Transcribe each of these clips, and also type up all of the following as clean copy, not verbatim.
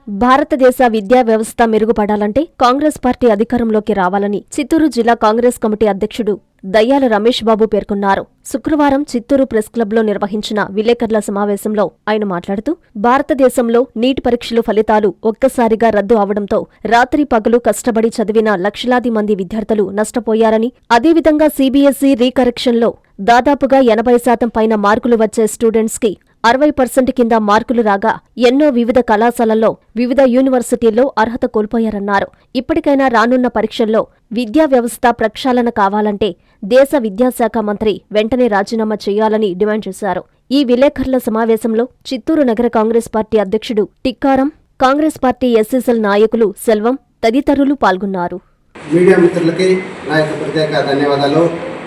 భారతదేశ విద్యా వ్యవస్థ మెరుగుపడాలంటే కాంగ్రెస్ పార్టీ అధికారంలోకి రావాలని చిత్తూరు జిల్లా కాంగ్రెస్ కమిటీ అధ్యక్షుడు దయ్యాల రమేష్ బాబు పేర్కొన్నారు. శుక్రవారం చిత్తూరు ప్రెస్ క్లబ్లో నిర్వహించిన విలేకరుల సమావేశంలో ఆయన మాట్లాడుతూ, భారతదేశంలో నీట్ పరీక్షలు ఫలితాలు ఒక్కసారిగా రద్దు అవడంతో రాత్రి పగలు కష్టపడి చదివిన లక్షలాది మంది విద్యార్థులు నష్టపోయారని, అదేవిధంగా సీబీఎస్ఈ రీకరెక్షన్లో దాదాపుగా 80% పైన మార్కులు వచ్చే స్టూడెంట్స్కి 60% కింద మార్కులు రాగా ఎన్నో వివిధ కళాశాలల్లో వివిధ యూనివర్సిటీల్లో అర్హత కోల్పోయారన్నారు. ఇప్పటికైనా రానున్న పరీక్షల్లో విద్యా వ్యవస్థ ప్రక్షాళన కావాలంటే దేశ విద్యాశాఖ మంత్రి వెంటనే రాజీనామా చేయాలని డిమాండ్ చేశారు. ఈ విలేకరుల సమావేశంలో చిత్తూరు నగర కాంగ్రెస్ పార్టీ అధ్యక్షుడు టిక్కారం, కాంగ్రెస్ పార్టీ ఎస్ఎస్ఎల్ నాయకులు సెల్వం తదితరులు పాల్గొన్నారు. మీడియా మిత్రులకి నా యొక్క ప్రత్యేక ధన్యవాదాలు.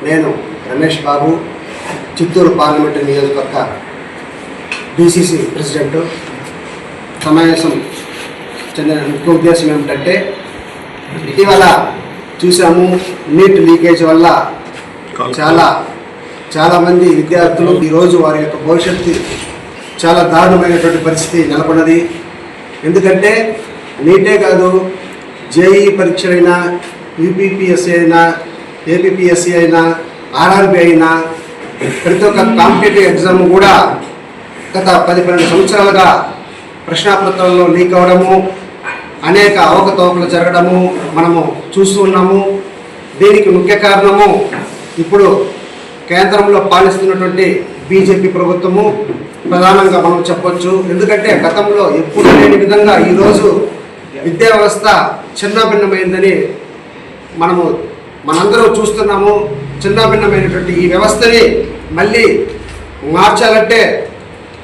నేను రమేష్ బాబు, చిత్తూరు పార్లమెంటు నియోజకవర్గ బీసీసీ ప్రెసిడెంట్. సమావేశం చెందిన ముఖ్య ఉద్దేశం ఏమిటంటే, ఇటీవల చూసాము నీట్ లీకేజ్ వల్ల చాలామంది విద్యార్థులు ఈరోజు వారి యొక్క భవిష్యత్తు చాలా దారుణమైనటువంటి పరిస్థితి నెలకొన్నది. ఎందుకంటే నీటే కాదు, జేఈ పరీక్షలైనా, యూపీపీఎస్సీ అయినా, ఏపీపీఎస్సీ అయినా, ఆర్ఆర్బీ అయినా, ప్రతి ఒక్క కాంపిటేటివ్ ఎగ్జామ్ కూడా గత 10-12 సంవత్సరాలుగా ప్రశ్నాపత్రాల్లో లీక్ అవ్వడము, అనేక అవకతవకలు జరగడము మనము చూస్తూ ఉన్నాము. దీనికి ముఖ్య కారణము ఇప్పుడు కేంద్రంలో పాలిస్తున్నటువంటి బీజేపీ ప్రభుత్వము ప్రధానంగా మనం చెప్పొచ్చు. ఎందుకంటే గతంలో ఎప్పుడు లేని విధంగా ఈరోజు విద్యా వ్యవస్థ చిన్నాభిన్నమైందని మనందరూ చూస్తున్నాము. చిన్నాభిన్నమైనటువంటి ఈ వ్యవస్థని మళ్ళీ మార్చాలంటే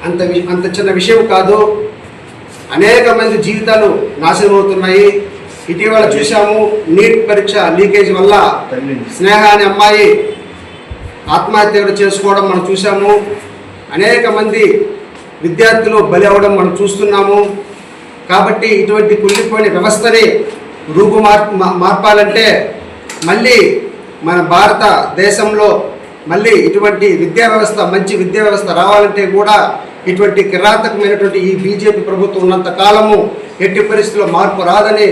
అంత చిన్న విషయం కాదు. అనేక మంది జీవితాలు నాశనం అవుతున్నాయి. ఇటీవల చూసాము నీట్ పరీక్ష లీకేజ్ వల్ల స్నేహ అనే అమ్మాయి ఆత్మహత్య చేసుకోవడం మనం చూసాము. అనేక మంది విద్యార్థులు బలి అవ్వడం మనం చూస్తున్నాము. కాబట్టి ఇటువంటి కుళ్ళిపోయిన వ్యవస్థని మార్పాలంటే మళ్ళీ మన భారతదేశంలో మళ్ళీ ఇటువంటి విద్యా వ్యవస్థ, మంచి విద్యా వ్యవస్థ రావాలంటే కూడా ఇటువంటి కిరాతకమైనటువంటి ఈ బీజేపీ ప్రభుత్వం ఉన్నంత కాలము ఎట్టి పరిస్థితుల్లో మార్పు రాదని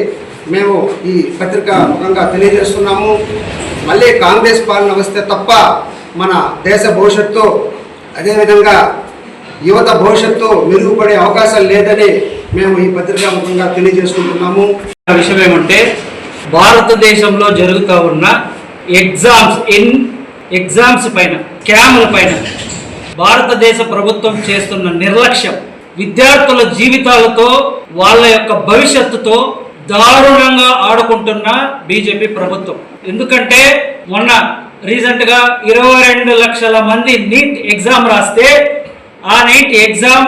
మేము ఈ పత్రికా ముఖంగా తెలియజేస్తున్నాము. మళ్ళీ కాంగ్రెస్ పాలన వస్తే తప్ప మన దేశ భవిష్యత్తు, అదేవిధంగా యువత భవిష్యత్తు మెరుగుపడే అవకాశాలు లేదని మేము ఈ పత్రికా ముఖంగా తెలియజేసుకుంటున్నాము. విషయం ఏమంటే, భారతదేశంలో జరుగుతూ ఉన్న ఎగ్జామ్స్ పైన, స్కాముల పైన భారతదేశ ప్రభుత్వం చేస్తున్న నిర్లక్ష్యం విద్యార్థుల జీవితాలతో, వాళ్ళ యొక్క భవిష్యత్తుతో దారుణంగా ఆడుకుంటున్న బీజేపీ ప్రభుత్వం. ఎందుకంటే మొన్న రీసెంట్గా 22 లక్షల మంది నీట్ ఎగ్జామ్ రాస్తే ఆ నీట్ ఎగ్జామ్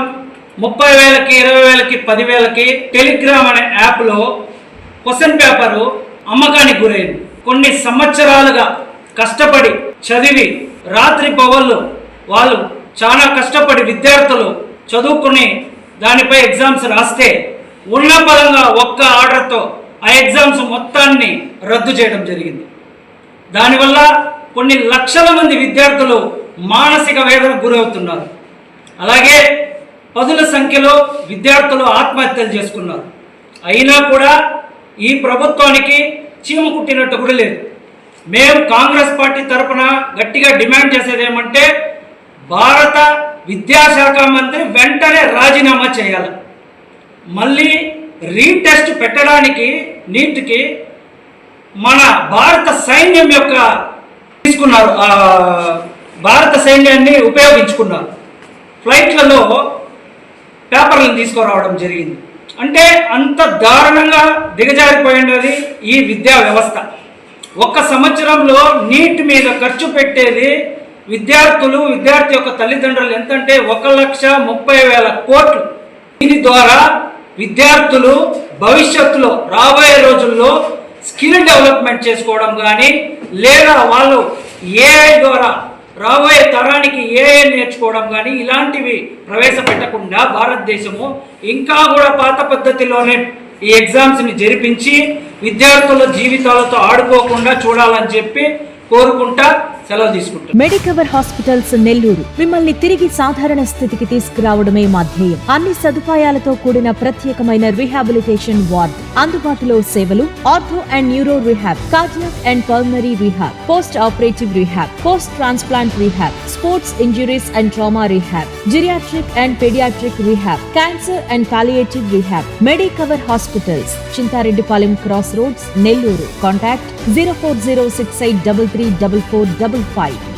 30,000కి, 20,000కి, 10,000కి టెలిగ్రామ్ అనే యాప్లో క్వశ్చన్ పేపరు అమ్మకానికి గురైంది. కొన్ని సంవత్సరాలుగా కష్టపడి చదివి రాత్రి పగళ్ళు వాళ్ళు చాలా కష్టపడి విద్యార్థులు చదువుకుని దానిపై ఎగ్జామ్స్ రాస్తే ఉన్న పరంగా ఒక్క ఆర్డర్తో ఆ ఎగ్జామ్స్ మొత్తాన్ని రద్దు చేయడం జరిగింది. దానివల్ల కొన్ని లక్షల మంది విద్యార్థులు మానసిక వేదనకు గురవుతున్నారు. అలాగే పదుల సంఖ్యలో విద్యార్థులు ఆత్మహత్యలు చేసుకున్నారు. అయినా కూడా ఈ ప్రభుత్వానికి చీమ కుట్టినట్టు కూడా లేదు. మేము కాంగ్రెస్ పార్టీ తరఫున గట్టిగా డిమాండ్ చేసేది ఏమంటే, భారత విద్యాశాఖ మంత్రి వెంటనే రాజీనామా చేయాలి. మళ్ళీ రీటెస్ట్ పెట్టడానికి నీట్కి మన భారత సైన్యం యొక్క తీసుకున్నారు, భారత సైన్యాన్ని ఉపయోగించుకున్నారు. ఫ్లైట్లలో పేపర్లను తీసుకురావడం జరిగింది. అంటే అంత దారుణంగా దిగజారిపోయినది ఈ విద్యా వ్యవస్థ. ఒక్క సంవత్సరంలో నీట్ మీద ఖర్చు పెట్టేది విద్యార్థి యొక్క తల్లిదండ్రులు ఎంతంటే 1,30,000 కోట్లు. దీని ద్వారా విద్యార్థులు భవిష్యత్తులో రాబోయే రోజుల్లో స్కిల్ డెవలప్మెంట్ చేసుకోవడం కానీ, లేదా వాళ్ళు ఏఐ ద్వారా రాబోయే తరానికి ఏఐ నేర్చుకోవడం కానీ ఇలాంటివి ప్రవేశపెట్టకుండా భారతదేశము ఇంకా కూడా పాత పద్ధతిలోనే ఈ ఎగ్జామ్స్ని జరిపించి విద్యార్థుల జీవితాలతో ఆడుకోకుండా చూడాలని చెప్పి కోరుకుంటా సెలవు తీసుకుంటాను. మెడికవర్ హాస్పిటల్స్ నెల్లూరు మిమ్మల్ని తిరిగి సాధారణ స్థితికి తీసుకురావడమే మా ధ్యేయం. అన్ని సదుపాయాలతో కూడిన ప్రత్యేకమైన రీహాబిలిటేషన్ వార్డ్, అందుబాటులో సేవలు ortho and neuro rehab, cardiac and pulmonary rehab, post operative rehab, post transplant rehab, sports injuries and trauma rehab, geriatric and paediatric rehab, cancer and palliative rehab. Medicover hospitals, Chintareddypalem cross roads, Nellore. Contact 0406833445.